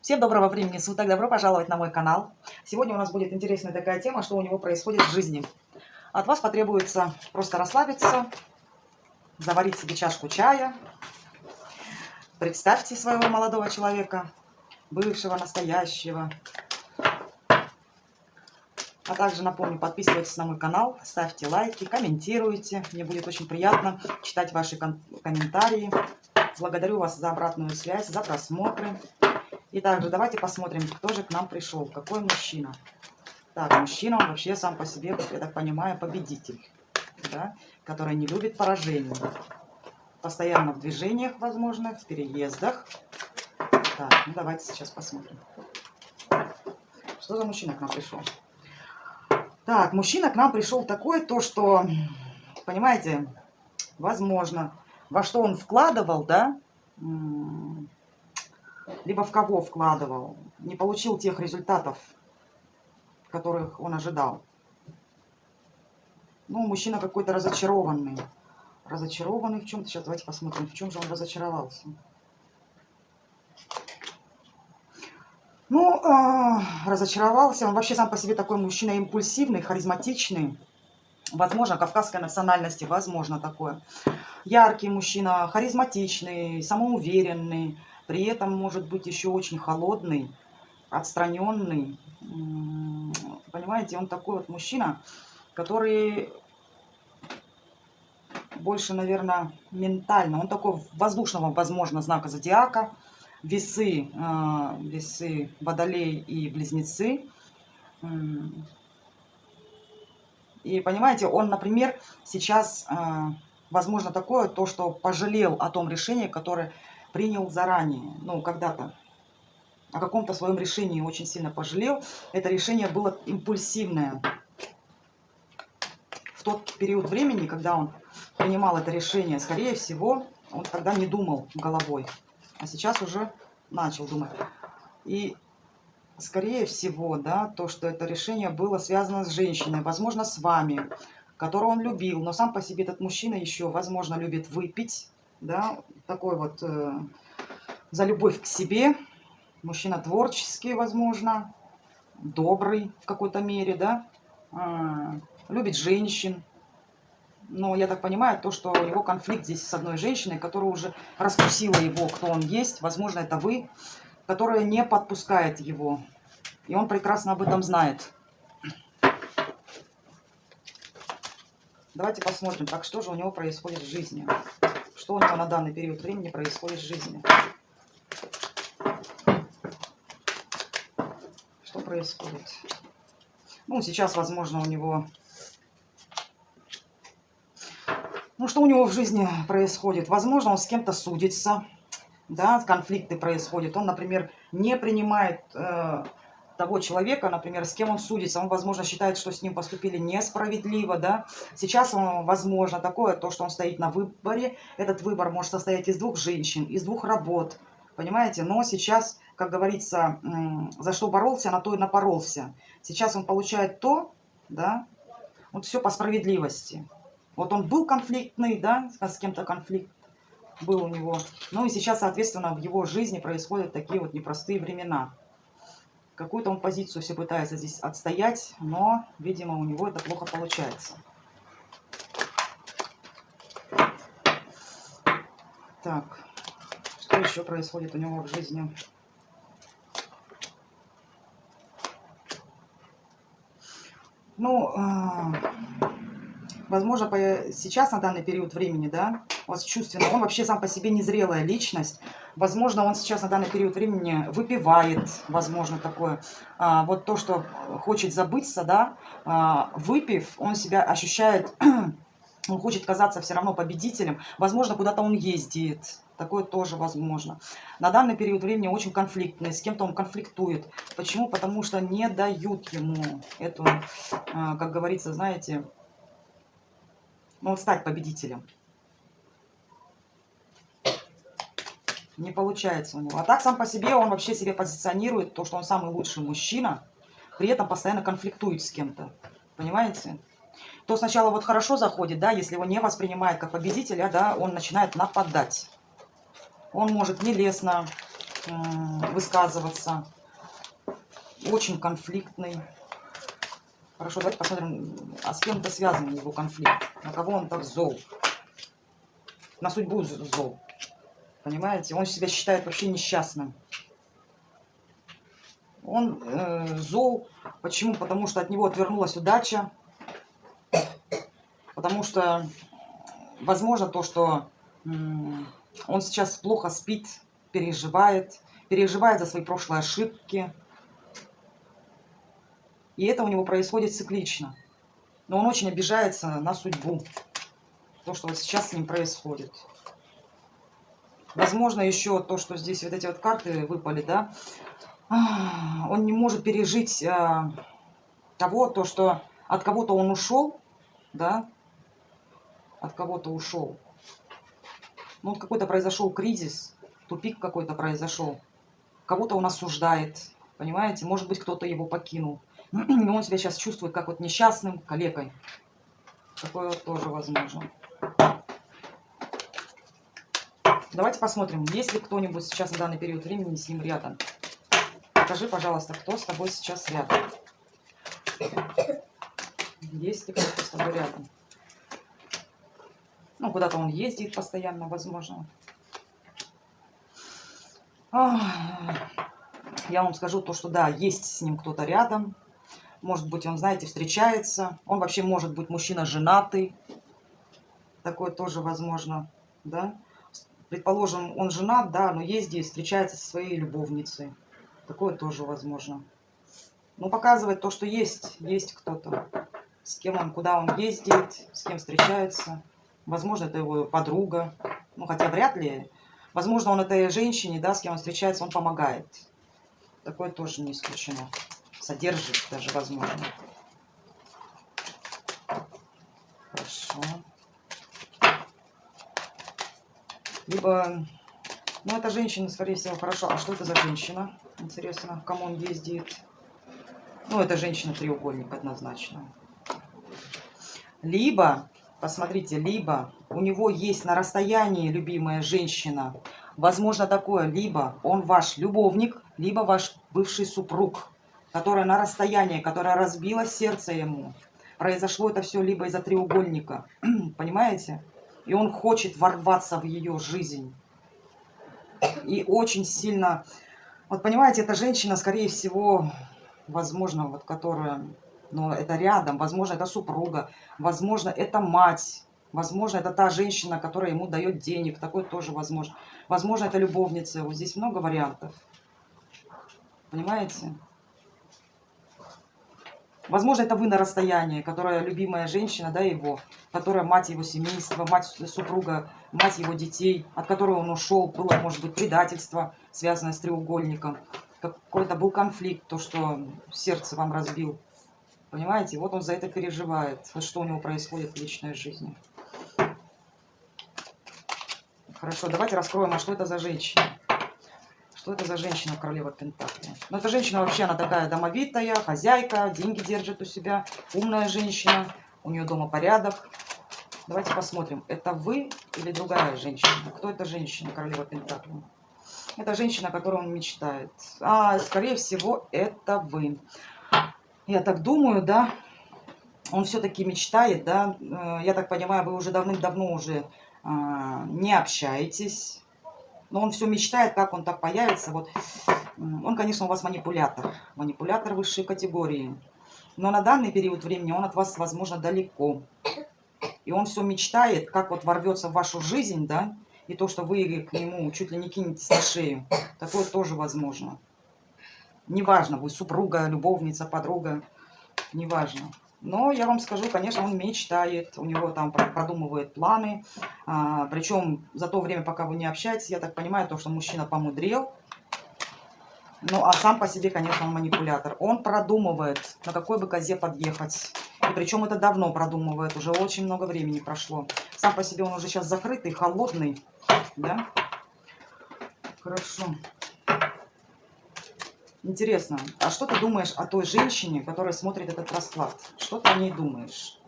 Всем доброго времени суток, добро пожаловать на мой канал. Сегодня у нас будет интересная такая тема, что у него происходит в жизни. От вас потребуется просто расслабиться, заварить себе чашку чая. Представьте своего молодого человека, бывшего, настоящего. А также напомню, подписывайтесь на мой канал, ставьте лайки, комментируйте. Мне будет очень приятно читать ваши комментарии. Благодарю вас за обратную связь, за просмотры. И также давайте посмотрим, кто же к нам пришел, какой мужчина. Так, мужчина, он вообще сам по себе, я так понимаю, победитель, да, который не любит поражений. Постоянно в движениях, возможно, в переездах. Так, ну давайте сейчас посмотрим. Что за мужчина к нам пришел? Так, мужчина к нам пришел такой, то что, понимаете, возможно, во что он вкладывал, да, либо в кого вкладывал, не получил тех результатов, которых он ожидал. Ну, мужчина какой-то разочарованный. Разочарованный в чем-то. Сейчас давайте посмотрим, в чем же он разочаровался. Ну, разочаровался. Он вообще сам по себе такой мужчина импульсивный, харизматичный. Возможно, кавказской национальности, возможно такое. Яркий мужчина, харизматичный, самоуверенный. При этом может быть еще очень холодный, отстраненный. Понимаете, он такой вот мужчина, который больше, наверное, ментально. Он такой воздушного, возможно, знака зодиака. Весы, весы Водолей и Близнецы. И понимаете, он, например, сейчас, возможно, такое, то, что пожалел о том решении, которое принял заранее, ну, когда-то. О каком-то своем решении очень сильно пожалел. Это решение было импульсивное. В тот период времени, когда он принимал это решение, скорее всего, он тогда не думал головой. А сейчас уже начал думать. И, скорее всего, да, то, что это решение было связано с женщиной, возможно, с вами, которую он любил. Но сам по себе этот мужчина еще, возможно, любит выпить. Да, такой вот за любовь к себе. Мужчина творческий, возможно, добрый в какой-то мере, да, любит женщин. Но я так понимаю, то, что у него конфликт здесь с одной женщиной, которая уже раскусила его, кто он есть. Возможно, это вы, которая не подпускает его. И он прекрасно об этом знает. Давайте посмотрим, так что же у него происходит в жизни. Что у него на данный период времени происходит в жизни. Что происходит? Ну, сейчас, возможно, у него... Ну, что у него в жизни происходит? Возможно, он с кем-то судится, да, конфликты происходят. Он, например, не принимает того человека, например, с кем он судится. Он, возможно, считает, что с ним поступили несправедливо, да. Сейчас, возможно, такое, то, что он стоит на выборе. Этот выбор может состоять из двух женщин, из двух работ, понимаете? Но сейчас, как говорится, за что боролся, на то и напоролся. Сейчас он получает то, да, вот все по справедливости. Вот он был конфликтный, да, с кем-то конфликт был у него. Ну и сейчас, соответственно, в его жизни происходят такие вот непростые времена. Какую-то он позицию все пытается здесь отстоять, но, видимо, у него это плохо получается. Так, что еще происходит у него в жизни? Ну, возможно, сейчас, на данный период времени, да, он чувственно, он вообще сам по себе незрелая личность. Возможно, он сейчас на данный период времени выпивает, возможно, такое. Вот то, что хочет забыться, да, выпив, он себя ощущает, он хочет казаться все равно победителем. Возможно, куда-то он ездит. Такое тоже возможно. На данный период времени очень конфликтный, с кем-то он конфликтует. Почему? Потому что не дают ему эту, как говорится, знаете, ну, вот стать победителем. Не получается у него. А так сам по себе он вообще себе позиционирует то, что он самый лучший мужчина, при этом постоянно конфликтует с кем-то. Понимаете? То сначала вот хорошо заходит, да, если его не воспринимает как победителя, да, он начинает нападать. Он может нелестно высказываться. Очень конфликтный. Хорошо, давайте посмотрим, а с кем это связан его конфликт. На кого он так зол. На судьбу зол. Понимаете? Он себя считает вообще несчастным. Он зол. Почему? Потому что от него отвернулась удача. Потому что, возможно, то, что он сейчас плохо спит, переживает за свои прошлые ошибки. И это у него происходит циклично. Но он очень обижается на судьбу. То, что вот сейчас с ним происходит. Возможно, еще то, что здесь вот эти вот карты выпали, да. Он не может пережить того, то, что от кого-то он ушел, да. От кого-то ушел. Ну, вот какой-то произошел кризис, тупик какой-то произошел. Кого-то он осуждает, понимаете? Может быть, кто-то его покинул. Но он себя сейчас чувствует как вот несчастным, калекой. Такое вот тоже возможно. Давайте посмотрим, есть ли кто-нибудь сейчас на данный период времени с ним рядом. Покажи, пожалуйста, кто с тобой сейчас рядом. Есть ли кто-то с тобой рядом? Ну, куда-то он ездит постоянно, возможно. Я вам скажу то, что да, есть с ним кто-то рядом. Может быть, он, знаете, встречается. Он вообще может быть мужчина женатый. Такое тоже возможно, да. Предположим, он женат, да, но ездит, встречается со своей любовницей. Такое тоже возможно. Но показывает то, что есть кто-то. С кем он, куда он ездит, с кем встречается. Возможно, это его подруга. Ну, хотя вряд ли. Возможно, он этой женщине, да, с кем он встречается, он помогает. Такое тоже не исключено. Содержит даже, возможно. Хорошо. Либо, ну, эта женщина, скорее всего, хорошо. А что это за женщина? Интересно, к кому он ездит? Ну, это женщина-треугольник однозначно. Либо, посмотрите, либо у него есть на расстоянии любимая женщина. Возможно такое, либо он ваш любовник, либо ваш бывший супруг, которая на расстоянии, которая разбила сердце ему. Произошло это все либо из-за треугольника, понимаете? И он хочет ворваться в ее жизнь. И очень сильно... Вот понимаете, эта женщина, скорее всего, возможно, вот которая... Но это рядом, возможно, это супруга, возможно, это мать, возможно, это та женщина, которая ему дает денег, такое тоже возможно. Возможно, это любовница, вот здесь много вариантов, понимаете? Возможно, это вы на расстоянии, которая любимая женщина, да, его, которая мать его семейства, мать супруга, мать его детей, от которой он ушел, было, может быть, предательство, связанное с треугольником, какой-то был конфликт, то, что сердце вам разбил. Понимаете, вот он за это переживает. Вот что у него происходит в личной жизни. Хорошо, давайте раскроем, а что это за женщина? Что это за женщина, королева Пентаклей? Ну, эта женщина вообще, она такая домовитая, хозяйка, деньги держит у себя, умная женщина, у нее дома порядок. Давайте посмотрим, это вы или другая женщина? Кто эта женщина, королева Пентаклей? Это женщина, о которой он мечтает. Скорее всего, это вы. Я так думаю, да, он все-таки мечтает, да, я так понимаю, вы уже давным-давно уже не общаетесь, но он все мечтает, как он так появится. Вот он, конечно, у вас манипулятор высшей категории, но на данный период времени он от вас, возможно, далеко. И он все мечтает, как вот ворвется в вашу жизнь, да, и то, что вы к нему чуть ли не кинетесь на шею, такое тоже возможно. Неважно, вы супруга, любовница, подруга, неважно. Но я вам скажу, конечно, он мечтает, у него там продумывает планы. Причем за то время, пока вы не общаетесь, я так понимаю, то, что мужчина помудрел. Ну, а сам по себе, конечно, он манипулятор. Он продумывает, на какой бы козе подъехать. И причем это давно продумывает, уже очень много времени прошло. Сам по себе он уже сейчас закрытый, холодный, да? Хорошо. Интересно, а что ты думаешь о той женщине, которая смотрит этот расклад? Что ты о ней думаешь?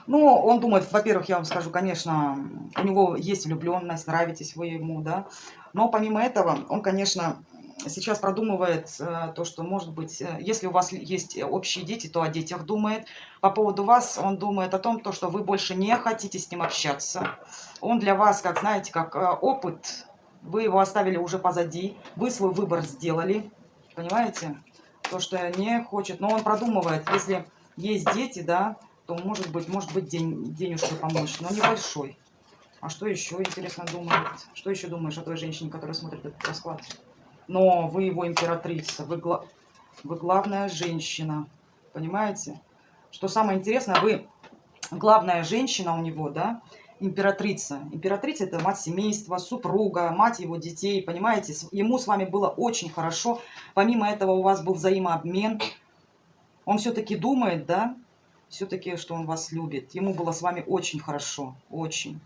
Ну, он думает, во-первых, я вам скажу, конечно, у него есть влюбленность, нравитесь вы ему, да. Но помимо этого, он, конечно, сейчас продумывает то, что, может быть, если у вас есть общие дети, то о детях думает. По поводу вас он думает о том, то, что вы больше не хотите с ним общаться. Он для вас, как, знаете, как опыт, вы его оставили уже позади, вы свой выбор сделали, понимаете? То, что не хочет, но он продумывает, если есть дети, да, то может быть денежкой помочь, но небольшой. А что еще, интересно, думает? Что еще думаешь о той женщине, которая смотрит этот расклад? Но вы его императрица, вы главная женщина, понимаете? Что самое интересное, вы главная женщина у него, да, императрица. Императрица – это мать семейства, супруга, мать его детей, понимаете? Ему с вами было очень хорошо. Помимо этого у вас был взаимообмен. Он все-таки думает, да, все-таки, что он вас любит. Ему было с вами очень хорошо, очень.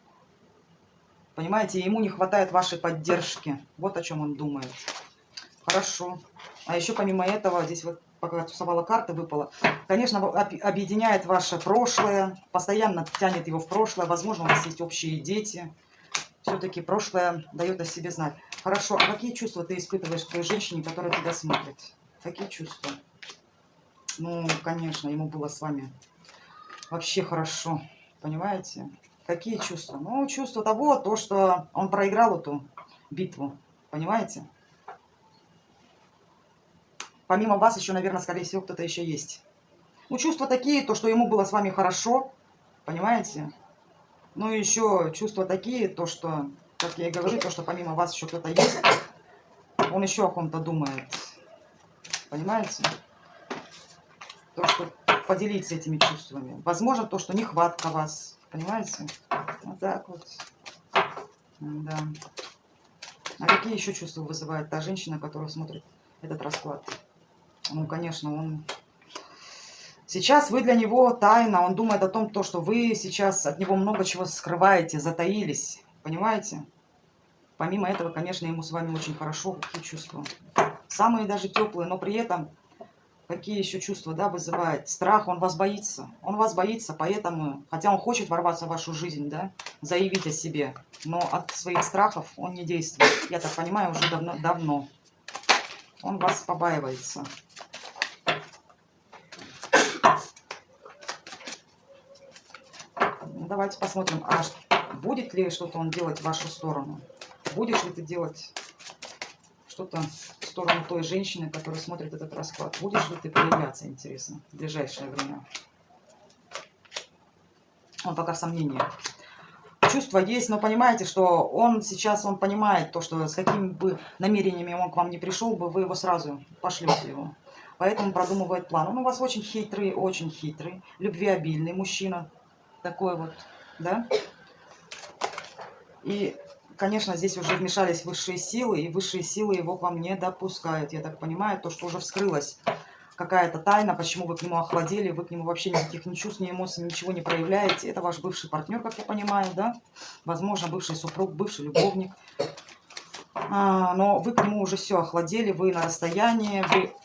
Понимаете, ему не хватает вашей поддержки. Вот о чем он думает. Хорошо. А еще помимо этого, здесь вот пока тусовала карты, выпала. Конечно, объединяет ваше прошлое, постоянно тянет его в прошлое. Возможно, у вас есть общие дети. Все-таки прошлое дает о себе знать. Хорошо, а какие чувства ты испытываешь к той женщине, которая тебя смотрит? Какие чувства? Ну, конечно, ему было с вами вообще хорошо. Понимаете? Какие чувства? Ну, чувство того, то, что он проиграл эту битву. Понимаете? Помимо вас еще, наверное, скорее всего, кто-то еще есть. Ну, чувства такие, то, что ему было с вами хорошо. Понимаете? Ну, и еще чувства такие, то, что, как я и говорю, то, что помимо вас еще кто-то есть. Он еще о ком-то думает. Понимаете? То, что поделиться этими чувствами. Возможно, то, что нехватка вас. Понимаете? Вот так вот. Да. А какие еще чувства вызывает та женщина, которая смотрит этот расклад? Ну, конечно, он... Сейчас вы для него тайна. Он думает о том, то, что вы сейчас от него много чего скрываете, затаились. Понимаете? Помимо этого, конечно, ему с вами очень хорошо. Какие чувства? Самые даже теплые, но при этом какие еще чувства, да, вызывает? Страх, он вас боится. Он вас боится, поэтому, хотя он хочет ворваться в вашу жизнь, да, заявить о себе, но от своих страхов он не действует. Я так понимаю, уже давно. Он вас побаивается. Ну, давайте посмотрим, а будет ли что-то он делать в вашу сторону? Будешь ли ты делать что-то в сторону той женщины, которая смотрит этот расклад? Будешь ли ты проявляться, интересно, в ближайшее время? Он пока в сомнениях. Чувство есть, но понимаете, что он сейчас, он понимает то, что с какими бы намерениями он к вам не пришел бы, вы его сразу пошлете его. Поэтому продумывает план. Он у вас очень хитрый, любвеобильный мужчина. Такой вот, да? И, конечно, здесь уже вмешались высшие силы, и высшие силы его к вам не допускают. Я так понимаю, то, что уже вскрылось какая-то тайна, почему вы к нему охладели, вы к нему вообще никаких ни чувств, ни эмоций, ничего не проявляете. Это ваш бывший партнер, как я понимаю, да? Возможно, бывший супруг, бывший любовник. Но вы к нему уже все охладели, вы на расстоянии, вы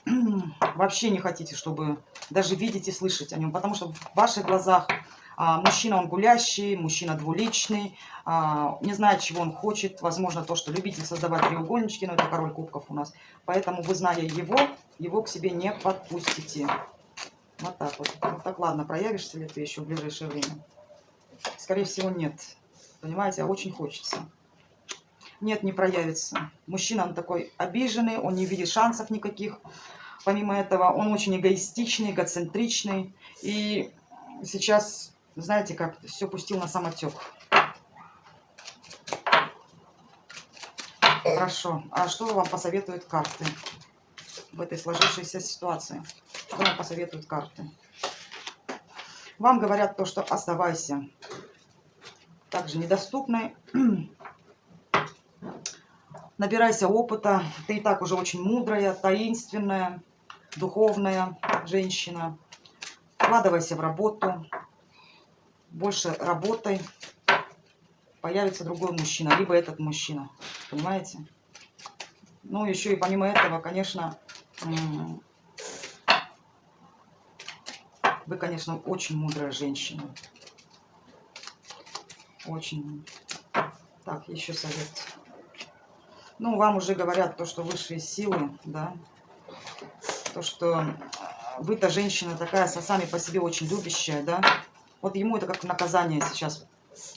вообще не хотите, чтобы даже видеть и слышать о нем, потому что в ваших глазах мужчина он гулящий, мужчина двуличный, не знает, чего он хочет, возможно, то, что любитель создавать треугольнички, но это король кубков у нас, поэтому вы, зная его к себе не подпустите. Вот так вот. Вот так, ладно, проявишься ли ты еще в ближайшее время? Скорее всего, нет. Понимаете, а очень хочется. Нет, не проявится. Мужчина, он такой обиженный, он не видит шансов никаких. Помимо этого, он очень эгоистичный, эгоцентричный. И сейчас, знаете, как все пустил на самотек. Хорошо. А что вам посоветуют карты в этой сложившейся ситуации? Что вам посоветуют карты? Вам говорят то, что оставайся также недоступной. Набирайся опыта. Ты и так уже очень мудрая, таинственная, духовная женщина. Вкладывайся в работу. Больше работай. Появится другой мужчина, либо этот мужчина. Понимаете? Ну, еще и помимо этого, конечно, вы, конечно, очень мудрая женщина. Очень. Так, еще совет. Ну, вам уже говорят то, что высшие силы, да, то, что вы-то женщина такая, сами по себе очень любящая, да. Вот ему это как наказание сейчас.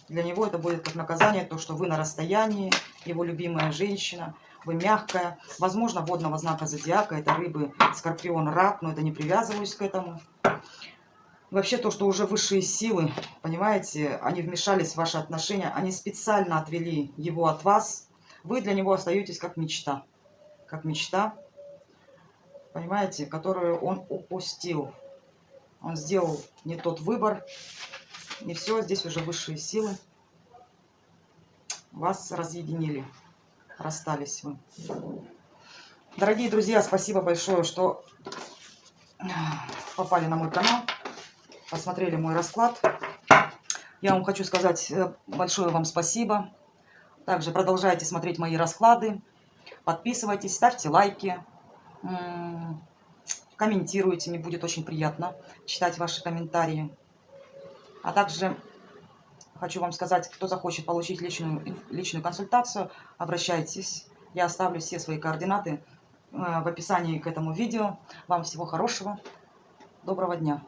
Для него это будет как наказание, то, что вы на расстоянии, его любимая женщина, вы мягкая. Возможно, водного знака зодиака, это рыбы, скорпион, рак, но это не привязываюсь к этому. Вообще то, что уже высшие силы, понимаете, они вмешались в ваши отношения, они специально отвели его от вас. Вы для него остаетесь как мечта, понимаете, которую он упустил. Он сделал не тот выбор, и все, здесь уже высшие силы вас разъединили, расстались вы. Дорогие друзья, спасибо большое, что попали на мой канал, посмотрели мой расклад. Я вам хочу сказать большое вам спасибо. Также продолжайте смотреть мои расклады, подписывайтесь, ставьте лайки, комментируйте, мне будет очень приятно читать ваши комментарии. А также хочу вам сказать, кто захочет получить личную консультацию, обращайтесь. Я оставлю все свои координаты в описании к этому видео. Вам всего хорошего, доброго дня.